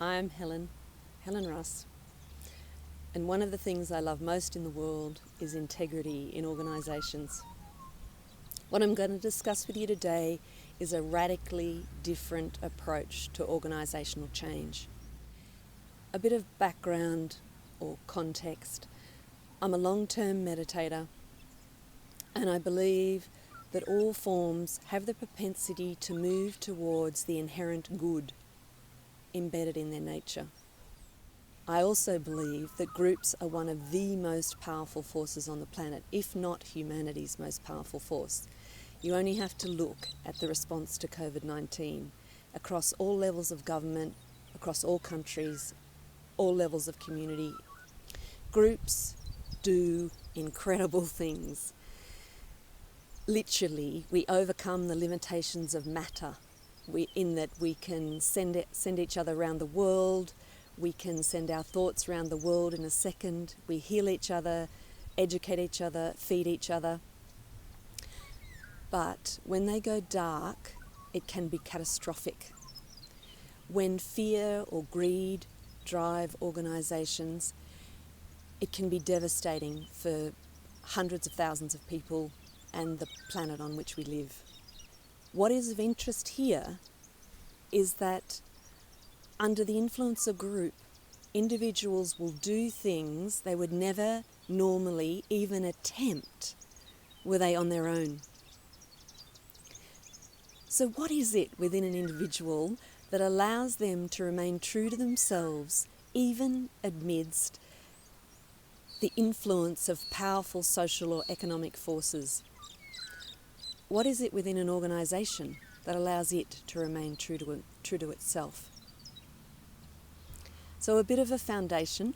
I'm Helen Russ, and one of the things I love most in the world is integrity in organisations. What I'm going to discuss with you today is a radically different approach to organisational change. A bit of background or context. I'm a long-term meditator, and I believe that all forms have the propensity to move towards the inherent good embedded in their nature. I also believe that groups are one of the most powerful forces on the planet, if not humanity's most powerful force. You only have to look at the response to COVID-19 across all levels of government, across all countries, all levels of community. Groups do incredible things. Literally, we overcome the limitations of matter, in that we can send each other around the world, we can send our thoughts around the world in a second, we heal each other, educate each other, feed each other. But when they go dark, it can be catastrophic. When fear or greed drive organisations, it can be devastating for hundreds of thousands of people and the planet on which we live. What is of interest here is that under the influence of group, individuals will do things they would never normally even attempt were they on their own. So what is it within an individual that allows them to remain true to themselves even amidst the influence of powerful social or economic forces? What is it within an organisation that allows it to remain true to itself? So a bit of a foundation.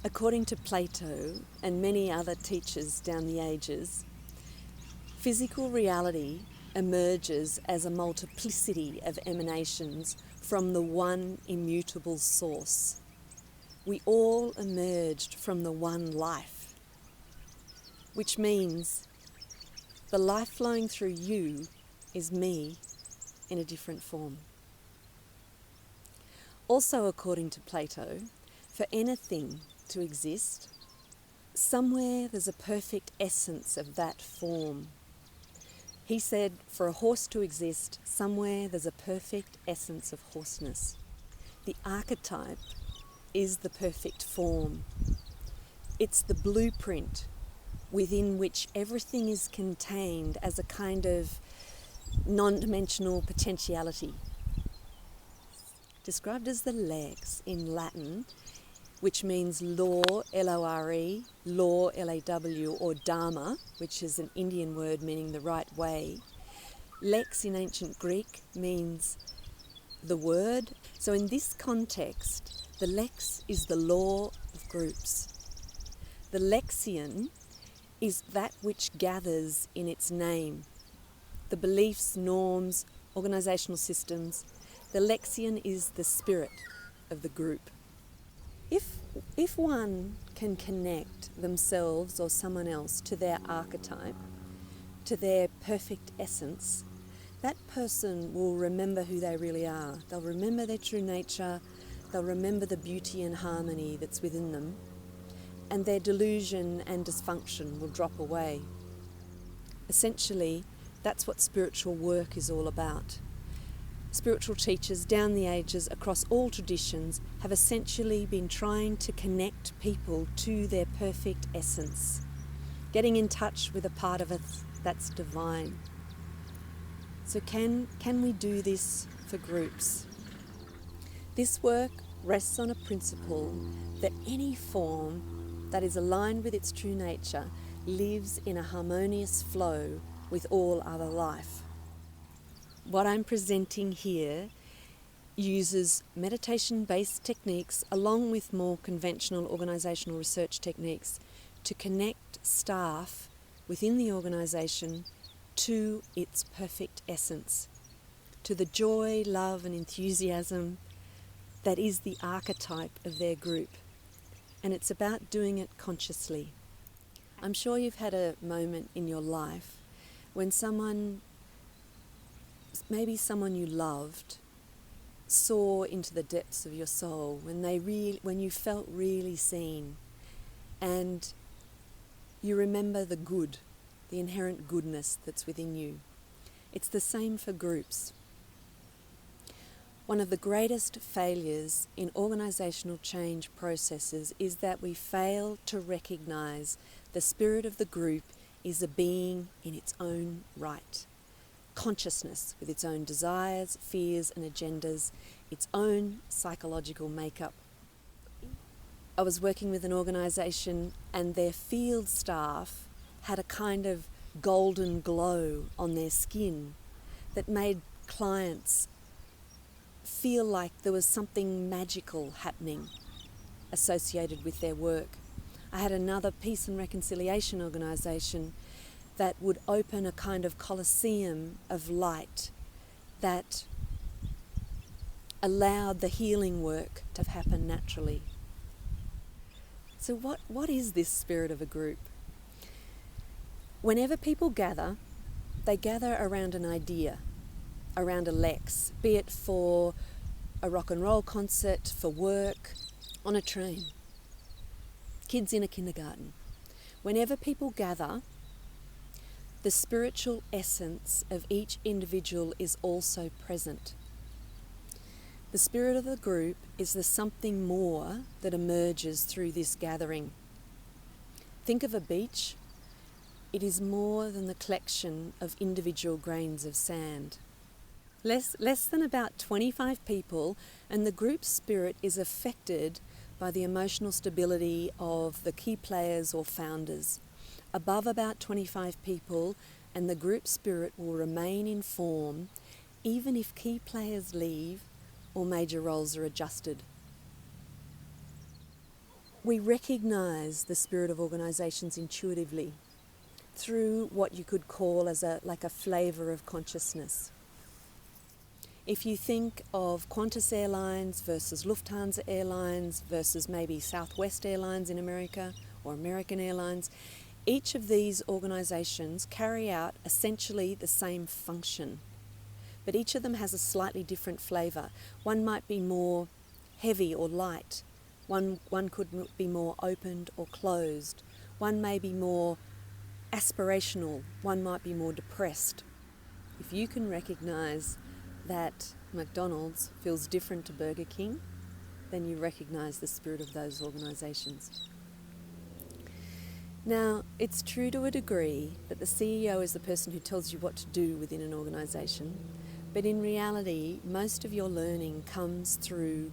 According to Plato and many other teachers down the ages, physical reality emerges as a multiplicity of emanations from the one immutable source. We all emerged from the one life, which means the life flowing through you is me in a different form. Also, according to Plato, for anything to exist, somewhere there's a perfect essence of that form. He said, for a horse to exist, somewhere there's a perfect essence of horseness. The archetype is the perfect form. It's the blueprint within which everything is contained as a kind of non-dimensional potentiality. Described as the lex in Latin, which means law, L-O-R-E, law, L-A-W, or dharma, which is an Indian word meaning the right way. Lex in ancient Greek means the word. So in this context, the lex is the law of groups. The lexion is that which gathers in its name. The beliefs, norms, organisational systems. The lexion is the spirit of the group. If one can connect themselves or someone else to their archetype, to their perfect essence, that person will remember who they really are. They'll remember their true nature, they'll remember the beauty and harmony that's within them, and their delusion and dysfunction will drop away. Essentially, that's what spiritual work is all about. Spiritual teachers down the ages across all traditions have essentially been trying to connect people to their perfect essence, getting in touch with a part of us that's divine. So can we do this for groups? This work rests on a principle that any form that is aligned with its true nature lives in a harmonious flow with all other life. What I'm presenting here uses meditation-based techniques along with more conventional organisational research techniques to connect staff within the organisation to its perfect essence, to the joy, love and enthusiasm that is the archetype of their group. And it's about doing it consciously. I'm sure you've had a moment in your life when maybe someone you loved, soar into the depths of your soul, when you felt really seen, and you remember the good, the inherent goodness that's within you. It's the same for groups. One of the greatest failures in organisational change processes is that we fail to recognise the spirit of the group is a being in its own right. Consciousness with its own desires, fears and agendas, its own psychological makeup. I was working with an organisation and their field staff had a kind of golden glow on their skin that made clients feel like there was something magical happening associated with their work. I had another peace and reconciliation organisation that would open a kind of coliseum of light that allowed the healing work to happen naturally. So what is this spirit of a group? Whenever people gather, they gather around an idea, around a lex, be it for a rock and roll concert, for work, on a train, kids in a kindergarten. Whenever people gather, the spiritual essence of each individual is also present. The spirit of the group is the something more that emerges through this gathering. Think of a beach. It is more than the collection of individual grains of sand. Less than about 25 people, and the group spirit is affected by the emotional stability of the key players or founders. Above about 25 people, and the group spirit will remain in form even if key players leave or major roles are adjusted. We recognise the spirit of organisations intuitively through what you could call as a flavour of consciousness. If you think of Qantas Airlines versus Lufthansa Airlines versus maybe Southwest Airlines in America or American Airlines, each of these organisations carry out essentially the same function, but each of them has a slightly different flavour. One might be more heavy or light. One could be more opened or closed. One may be more aspirational. One might be more depressed. If you can recognise that McDonald's feels different to Burger King, then you recognise the spirit of those organisations. Now, it's true to a degree that the CEO is the person who tells you what to do within an organisation, but in reality, most of your learning comes through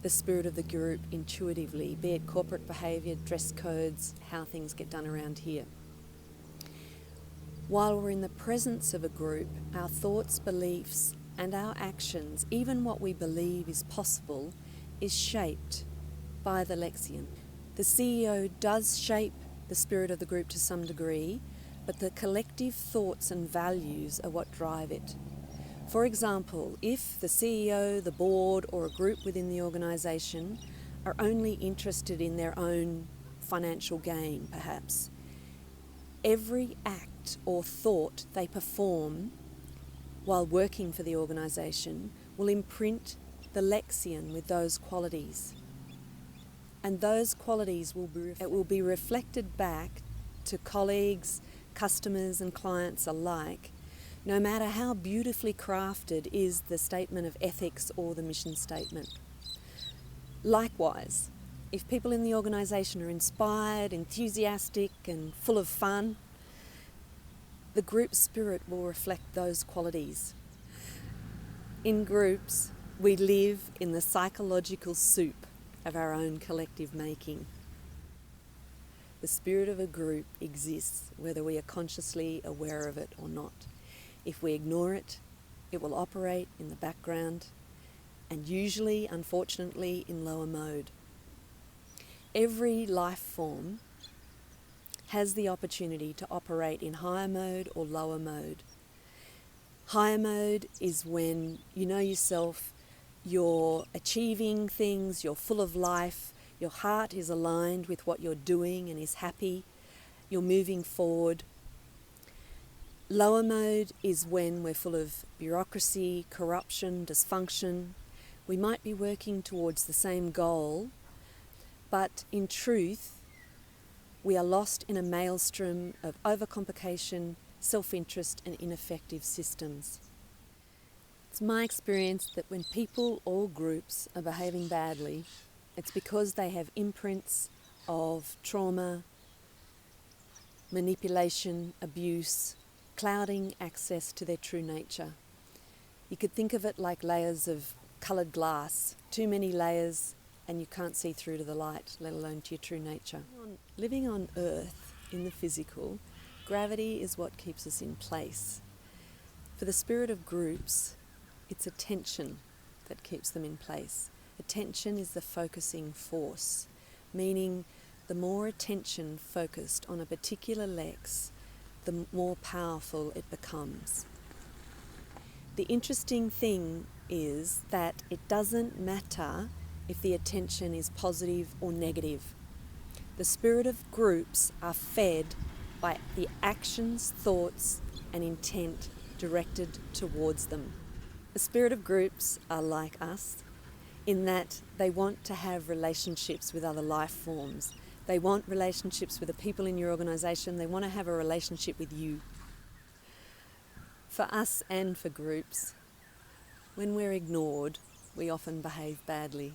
the spirit of the group intuitively, be it corporate behaviour, dress codes, how things get done around here. While we're in the presence of a group, our thoughts, beliefs, and our actions, even what we believe is possible, is shaped by the Lexian. The CEO does shape the spirit of the group to some degree, but the collective thoughts and values are what drive it. For example, if the CEO, the board, or a group within the organisation are only interested in their own financial gain, perhaps, every act or thought they perform while working for the organisation will imprint the Lexian with those qualities. And those qualities will be reflected back to colleagues, customers and clients alike, no matter how beautifully crafted is the statement of ethics or the mission statement. Likewise, if people in the organisation are inspired, enthusiastic and full of fun, the group spirit will reflect those qualities. In groups, we live in the psychological soup of our own collective making. The spirit of a group exists whether we are consciously aware of it or not. If we ignore it, it will operate in the background and usually, unfortunately, in lower mode. Every life form has the opportunity to operate in higher mode or lower mode. Higher mode is when you know yourself, you're achieving things, you're full of life, your heart is aligned with what you're doing and is happy, you're moving forward. Lower mode is when we're full of bureaucracy, corruption, dysfunction, We might be working towards the same goal, but in truth, we are lost in a maelstrom of overcomplication, self-interest and ineffective systems. It's my experience that when people or groups are behaving badly, it's because they have imprints of trauma, manipulation, abuse, clouding access to their true nature. You could think of it like layers of coloured glass. Too many layers and you can't see through to the light, let alone to your true nature. Living on Earth, in the physical, gravity is what keeps us in place. For the spirit of groups, it's attention that keeps them in place. Attention is the focusing force, meaning the more attention focused on a particular lex, the more powerful it becomes. The interesting thing is that it doesn't matter if the attention is positive or negative. The spirit of groups are fed by the actions, thoughts, and intent directed towards them. The spirit of groups are like us in that they want to have relationships with other life forms. They want relationships with the people in your organisation. They want to have a relationship with you. For us and for groups, when we're ignored, we often behave badly.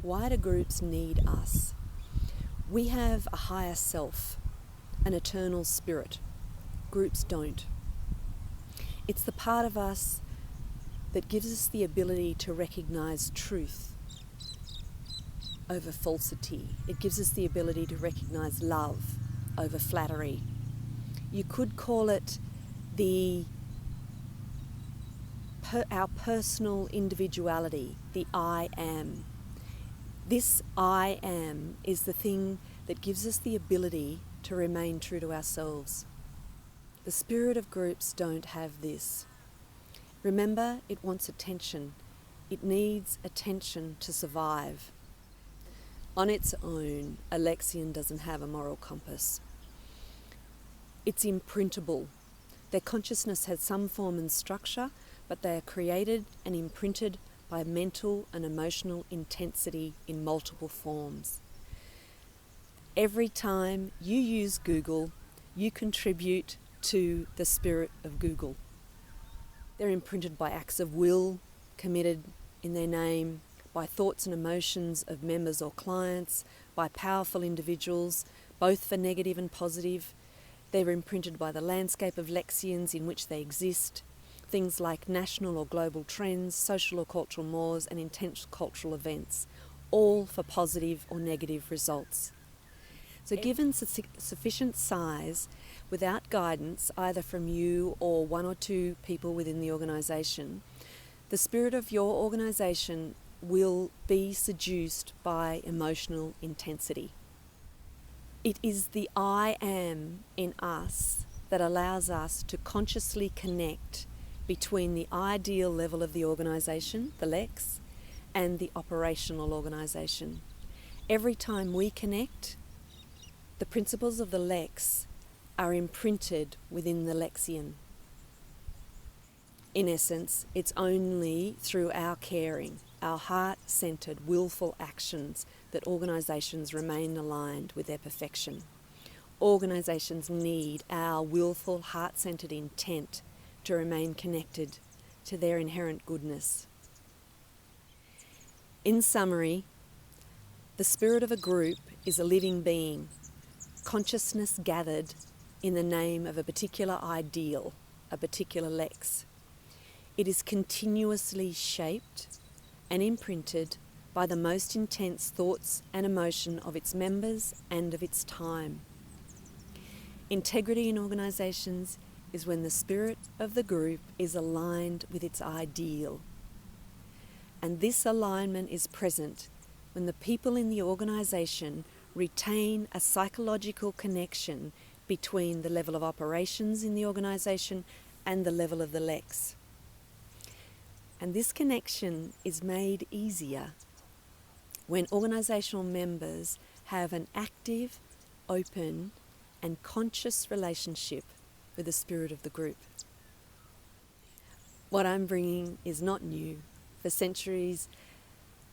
Why do groups need us? We have a higher self, an eternal spirit. Groups don't. It's the part of us that gives us the ability to recognise truth over falsity. It gives us the ability to recognise love over flattery. You could call it our personal individuality, the I am. This I am is the thing that gives us the ability to remain true to ourselves. The spirit of groups don't have this. Remember, it wants attention. It needs attention to survive. On its own, a Lexian doesn't have a moral compass. It's imprintable. Their consciousness has some form and structure, but they are created and imprinted by mental and emotional intensity in multiple forms. Every time you use Google, you contribute to the spirit of Google. They're imprinted by acts of will committed in their name, by thoughts and emotions of members or clients, by powerful individuals, both for negative and positive. They're imprinted by the landscape of lexions in which they exist, things like national or global trends, social or cultural mores, and intense cultural events, all for positive or negative results. So given sufficient size, without guidance, either from you or one or two people within the organisation, the spirit of your organisation will be seduced by emotional intensity. It is the I am in us that allows us to consciously connect between the ideal level of the organisation, the Lex, and the operational organisation. Every time we connect, the principles of the Lex are imprinted within the Lexian. In essence, it's only through our caring, our heart-centred, willful actions that organisations remain aligned with their perfection. Organisations need our willful, heart-centred intent to remain connected to their inherent goodness. In summary, the spirit of a group is a living being, consciousness gathered in the name of a particular ideal, a particular Lex. It is continuously shaped and imprinted by the most intense thoughts and emotion of its members and of its time. Integrity in organisations is when the spirit of the group is aligned with its ideal. And this alignment is present when the people in the organisation retain a psychological connection between the level of operations in the organisation and the level of the Lex. And this connection is made easier when organisational members have an active, open and conscious relationship with the spirit of the group. What I'm bringing is not new. For centuries,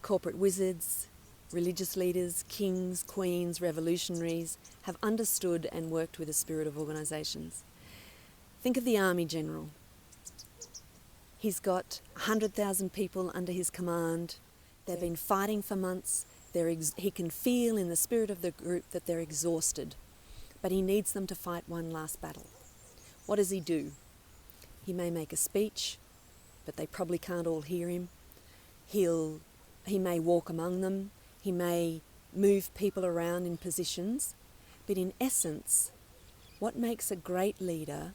corporate wizards, religious leaders, kings, queens, revolutionaries have understood and worked with the spirit of organisations. Think of the army general. He's got 100,000 people under his command. They've been fighting for months. He can feel in the spirit of the group that they're exhausted, but he needs them to fight one last battle. What does he do? He may make a speech, but they probably can't all hear him. He may walk among them. He may move people around in positions. But in essence, what makes a great leader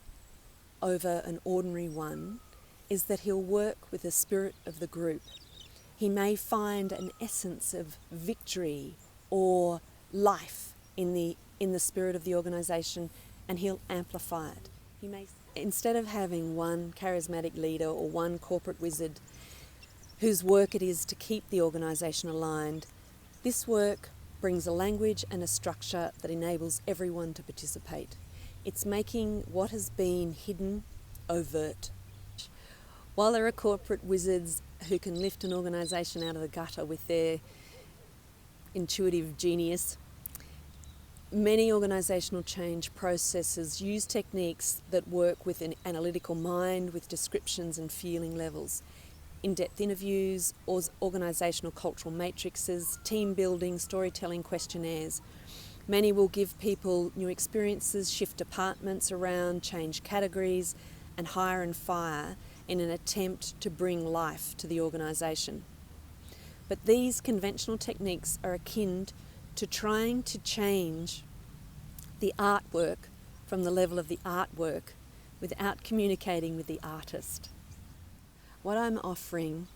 over an ordinary one is that he'll work with the spirit of the group. He may find an essence of victory or life in the spirit of the organisation, and he'll amplify it. Instead of having one charismatic leader or one corporate wizard whose work it is to keep the organisation aligned, this work brings a language and a structure that enables everyone to participate. It's making what has been hidden overt. While there are corporate wizards who can lift an organisation out of the gutter with their intuitive genius, many organisational change processes use techniques that work with an analytical mind, with descriptions and feeling levels. In-depth interviews, organisational cultural matrices, team building, storytelling questionnaires. Many will give people new experiences, shift departments around, change categories, and hire and fire in an attempt to bring life to the organisation. But these conventional techniques are akin to trying to change the artwork from the level of the artwork without communicating with the artist. What I'm offering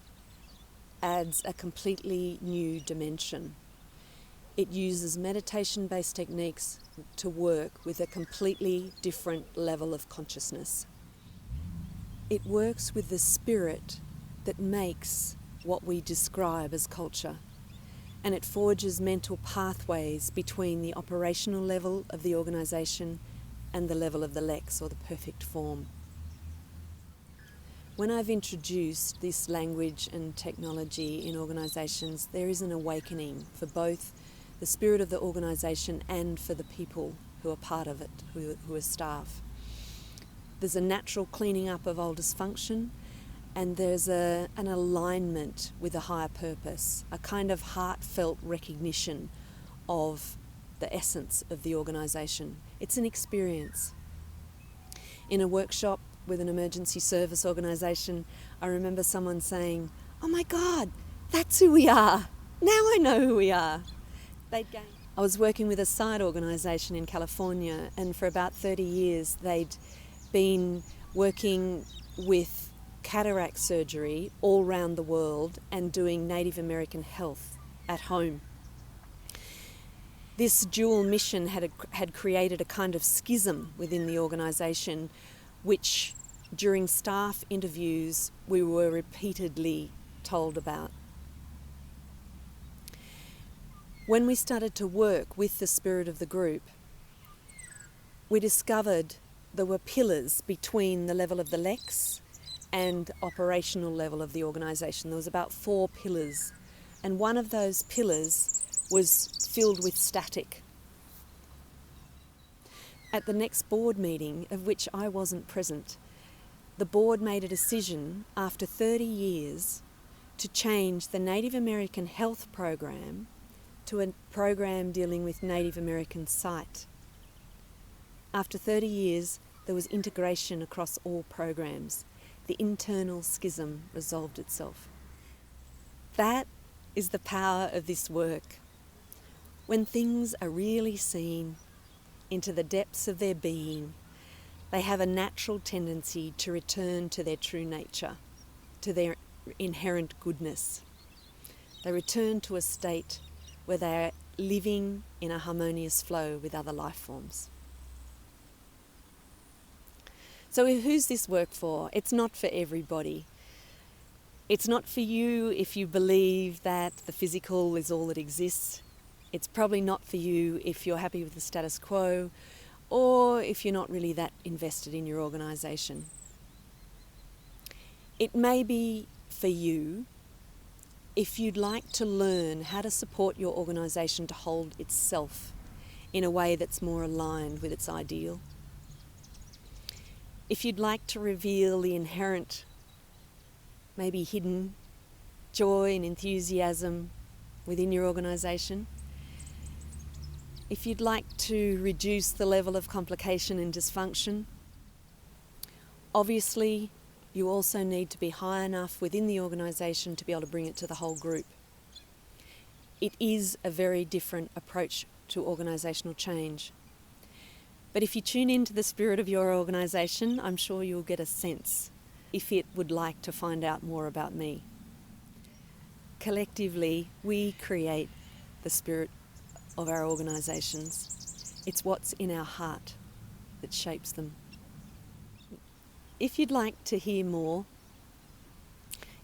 adds a completely new dimension. It uses meditation-based techniques to work with a completely different level of consciousness. It works with the spirit that makes what we describe as culture, and it forges mental pathways between the operational level of the organisation and the level of the lex, or the perfect form. When I've introduced this language and technology in organisations, there is an awakening for both the spirit of the organisation and for the people who are part of it, who are staff. There's a natural cleaning up of old dysfunction, and there's an alignment with a higher purpose, a kind of heartfelt recognition of the essence of the organisation. It's an experience. In a workshop with an emergency service organisation, I remember someone saying, "Oh my God, that's who we are. Now I know who we are." I was working with a side organisation in California, and for about 30 years they'd been working with cataract surgery all around the world and doing Native American health at home. This dual mission had created a kind of schism within the organisation, which during staff interviews we were repeatedly told about. When we started to work with the spirit of the group, we discovered there were pillars between the level of the lex and operational level of the organisation. There was about 4 pillars, and one of those pillars was filled with static. At the next board meeting, of which I wasn't present, the board made a decision after 30 years to change the Native American health program to a program dealing with Native American sight. After 30 years, there was integration across all programs. The internal schism resolved itself. That is the power of this work. When things are really seen into the depths of their being, they have a natural tendency to return to their true nature, to their inherent goodness. They return to a state where they are living in a harmonious flow with other life forms. So who's this work for? It's not for everybody. It's not for you if you believe that the physical is all that exists. It's probably not for you if you're happy with the status quo, or if you're not really that invested in your organisation. It may be for you if you'd like to learn how to support your organisation to hold itself in a way that's more aligned with its ideal, if you'd like to reveal the inherent, maybe hidden, joy and enthusiasm within your organisation, if you'd like to reduce the level of complication and dysfunction, obviously you also need to be high enough within the organisation to be able to bring it to the whole group. It is a very different approach to organisational change. But if you tune into the spirit of your organisation, I'm sure you'll get a sense if it would like to find out more about me. Collectively, we create the spirit of our organisations. It's what's in our heart that shapes them. If you'd like to hear more,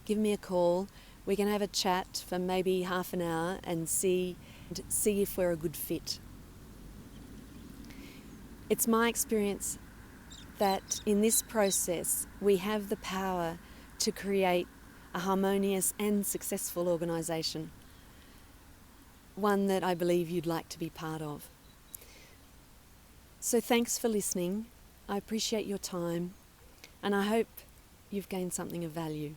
give me a call. We can have a chat for maybe half an hour and see if we're a good fit. It's my experience that in this process we have the power to create a harmonious and successful organisation, one that I believe you'd like to be part of. So thanks for listening. I appreciate your time, and I hope you've gained something of value.